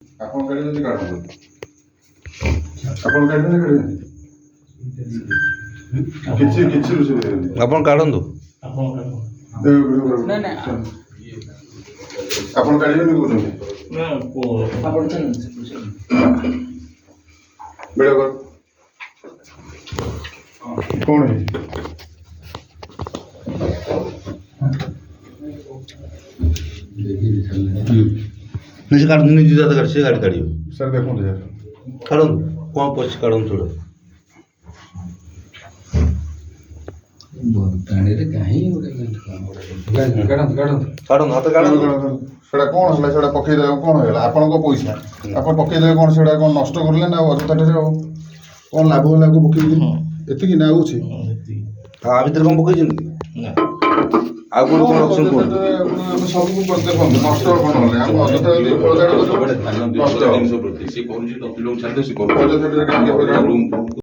ଆପଣ କାଢିଛନ୍ତି କାଢନ୍ତୁ। ଆପଣ କାଢିଛନ୍ତି କାଢିଛନ୍ତି କିଛି କିଛି ରୋଷେଇ କରିବେନି। ଆପଣ କାଢନ୍ତୁ। ଆପଣ କାଢିବେନି କହୁଛନ୍ତି ବେଳ କର କଣ ହେଇଛି? ନିଜେ କାଢନ୍ତୁ, ନିଜେ ଯାতে କାଢି ସେ ଗାଡ଼ି କାଢିବ। ସାର୍ ଦେଖନ୍ତୁ ସାର୍ କାଢନ୍ତୁ, କ'ଣ ପଶି କାଢନ୍ତୁ ଚଳ। କାଢନ୍ତୁ, ହାତ କାଢନ୍ତୁ। ସେଟା କ'ଣ ହେଲା? ସେଟା ପକେଇଦେଲେ କ'ଣ ହେଇଗଲା? ଆପଣଙ୍କ ପଇସା ଆପଣ ପକେଇଦେଲେ କ'ଣ ସେଟା କ'ଣ ନଷ୍ଟ କରିଲେ ନା ଅଯଥାରେ? ଆଉ କ'ଣ ଲାଭ ହେଲା ଆକୁ ପକେଇକି? ଏତିକି ନା ଆଉ ଅଛି? ଆ ଭିତରେ କ'ଣ ପକେଇଛନ୍ତି? ଆଉ କ'ଣ କ'ଣ ରଖିଛନ୍ତି କୁହନ୍ତୁ? ଆମେ ସବୁକୁ ଦେଖନ୍ତୁ ନଷ୍ଟ କ'ଣ ହେଲେ ଆମେ ଅଯଥାରେ ଜିନିଷ ପ୍ରତି ସେ କରୁଛି 10 କିଲୋ ଛାଡ଼ିଲେ ସେ କରୁଛି।